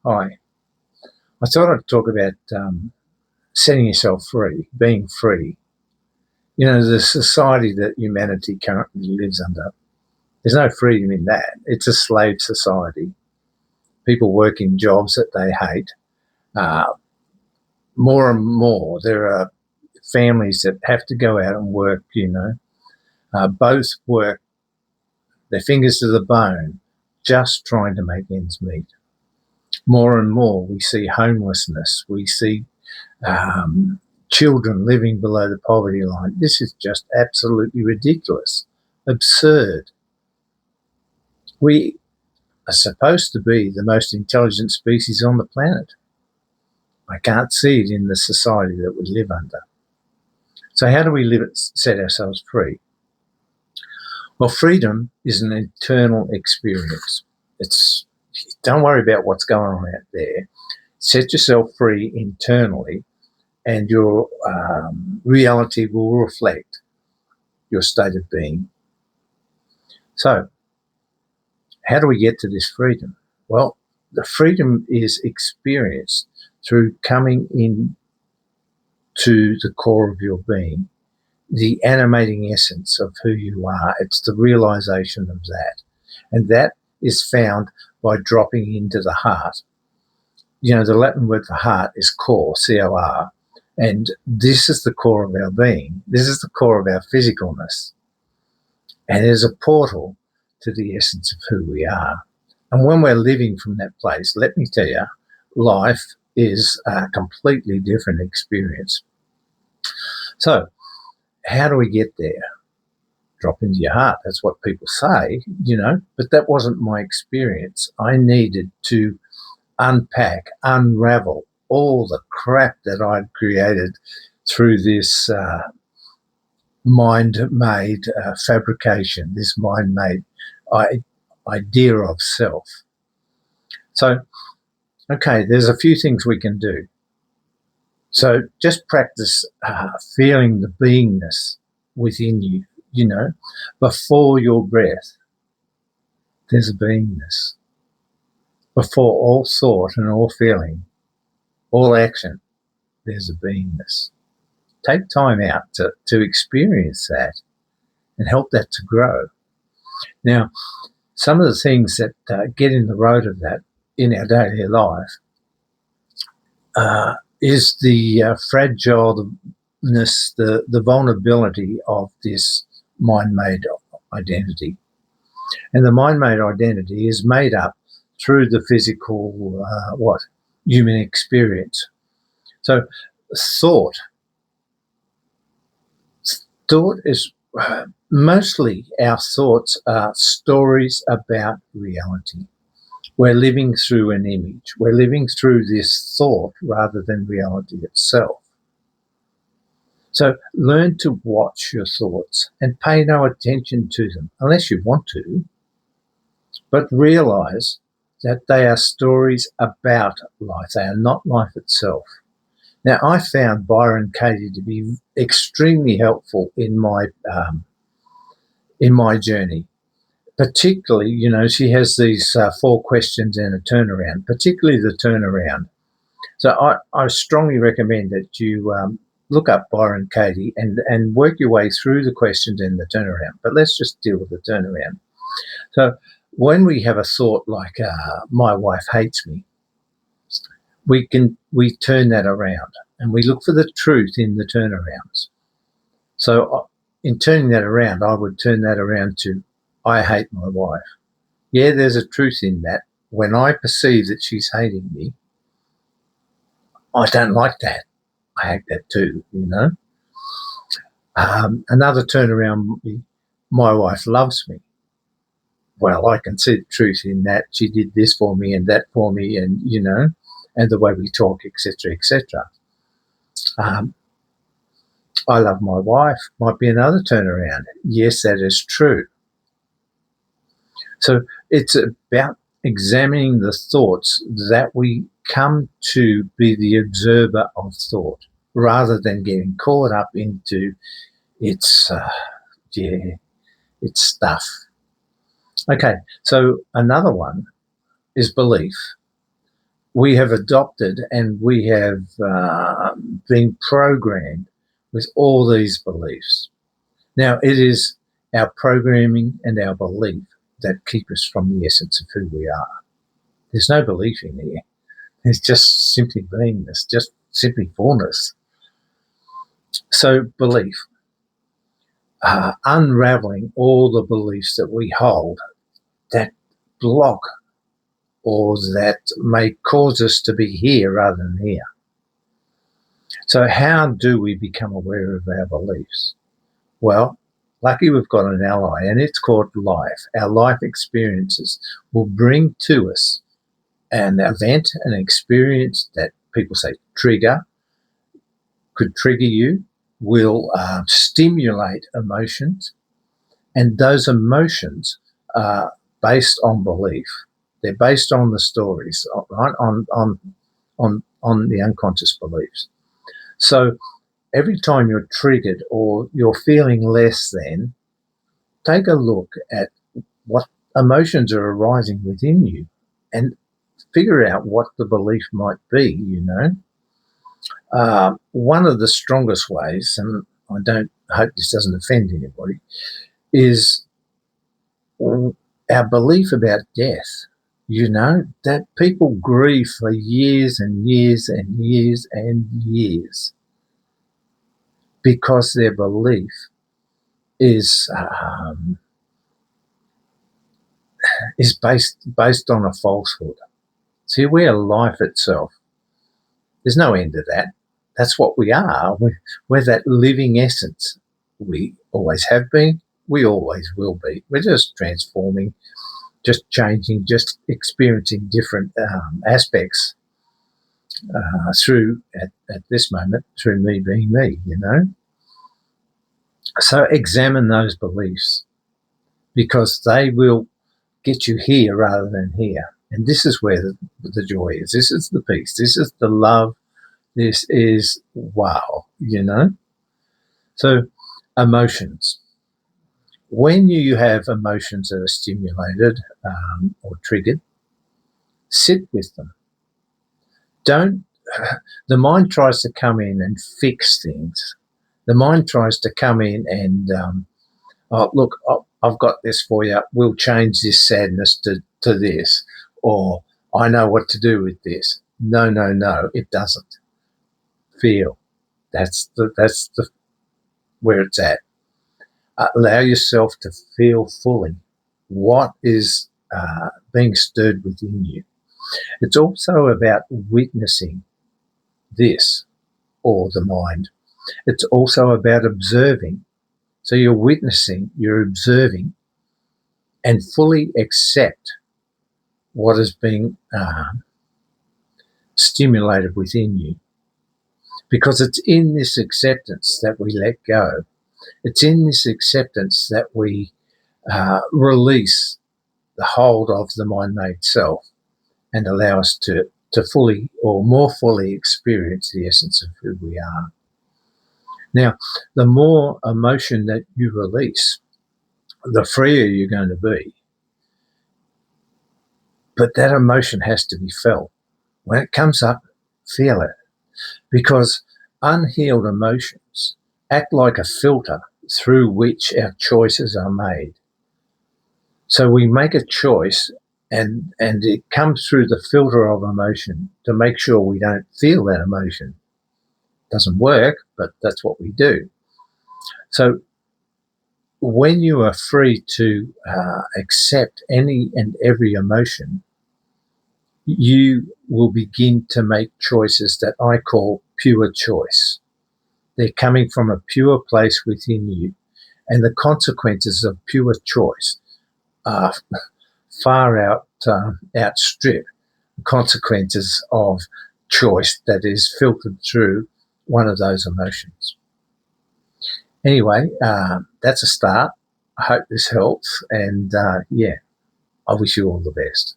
Hi. I thought I'd talk about setting yourself free, being free. You know, the society that humanity currently lives under, there's no freedom in that. It's a slave society. People work in jobs that they hate. Uh, More and more, there are families that have to go out and work, both work their fingers to the bone just trying to make ends meet. More and more, we see homelessness. We see children living below the poverty line. This is just absolutely ridiculous, absurd. We are supposed to be the most intelligent species on the planet. I can't see it in the society that we live under. So how do we set ourselves free? Well, freedom is an internal experience. Don't worry about what's going on out there. Set yourself free internally, and your reality will reflect your state of being. So, how do we get to this freedom? Well, the freedom is experienced through coming in to the core of your being, the animating essence of who you are. It's the realization of that. And that is found by dropping into the heart. You know, the Latin word for heart is core, C-O-R. And this is the core of our being. This is the core of our physicalness. And it is a portal to the essence of who we are. And when we're living from that place, let me tell you, life is a completely different experience. So, how do we get there? Drop into your heart. That's what people say, but that wasn't my experience. I needed to unpack, unravel all the crap that I'd created through this mind-made fabrication, this mind-made idea of self. So, okay, there's a few things we can do. So just practice feeling the beingness within you, before your breath, there's a beingness. Before all thought and all feeling, all action, there's a beingness. Take time out to experience that and help that to grow. Now, some of the things that get in the road of that in our daily life is the fragileness, the vulnerability of this mind-made identity. And the mind-made identity is made up through the physical, human experience. So thought is mostly our thoughts are stories about reality. We're living through an image. We're living through this thought rather than reality itself. So learn to watch your thoughts and pay no attention to them unless you want to, but realize that they are stories about life. They are not life itself. Now, I found Byron Katie to be extremely helpful in my journey. Particularly, she has these 4 questions and a turnaround, particularly the turnaround. So I strongly recommend that you look up Byron Katie and work your way through the questions and the turnaround. But let's just deal with the turnaround. So when we have a thought like, my wife hates me, we turn that around and we look for the truth in the turnarounds. So in turning that around, I would turn that around to, I hate my wife. Yeah, there's a truth in that. When I perceive that she's hating me, I don't like that. I hate that too, Another turnaround would be, my wife loves me. Well, I can see the truth in that. She did this for me and that for me, and, and the way we talk, etc., etc. I love my wife might be another turnaround. Yes, that is true. So it's about examining the thoughts that we come to be the observer of thought rather than getting caught up into its stuff. Okay, so another one is belief. we have adopted and we have been programmed with all these beliefs. Now, it is our programming and our belief that keep us from the essence of who we are. There's no belief in here. It's just simply beingness, just simply fullness. So belief, unraveling all the beliefs that we hold that block or that may cause us to be here rather than here. So how do we become aware of our beliefs? Well, lucky we've got an ally, and it's called life. Our life experiences will bring to us an event, an experience that people say could trigger you, will stimulate emotions, and those emotions are based on belief. They're based on the stories, right? On the unconscious beliefs. So every time you're triggered or you're feeling less than, take a look at what emotions are arising within you and figure out what the belief might be, one of the strongest ways, and I hope this doesn't offend anybody, is our belief about death. That people grieve for years and years and years and years because their belief is based on a falsehood. See, we're life itself. There's no end to that. That's what we are. We're that living essence. We always have been. We always will be. We're just transforming, just changing, just experiencing different aspects through, at this moment, through me being me, So examine those beliefs because they will get you here rather than here. And this is where the joy is. This is the peace. This is the love. This is wow, So emotions. When you have emotions that are stimulated or triggered, sit with them. The mind tries to come in and fix things. The mind tries to come in and, look, I've got this for you. We'll change this sadness to this. Or I know what to do with this. No, it doesn't. Feel. That's the where it's at. Allow yourself to feel fully what is being stirred within you. It's also about witnessing this or the mind. It's also about observing. So you're witnessing, you're observing, and fully accept what is being stimulated within you. Because it's in this acceptance that we let go. It's in this acceptance that we release the hold of the mind-made self and allow us to fully or more fully experience the essence of who we are. Now, the more emotion that you release, the freer you're going to be. But that emotion has to be felt. When it comes up, feel it. Because unhealed emotions act like a filter through which our choices are made. So we make a choice and it comes through the filter of emotion to make sure we don't feel that emotion. Doesn't work, but that's what we do. So when you are free to accept any and every emotion, you will begin to make choices that I call pure choice. They're coming from a pure place within you, and the consequences of pure choice are far outstrip the consequences of choice that is filtered through one of those emotions. Anyway, that's a start. I hope this helps, and I wish you all the best.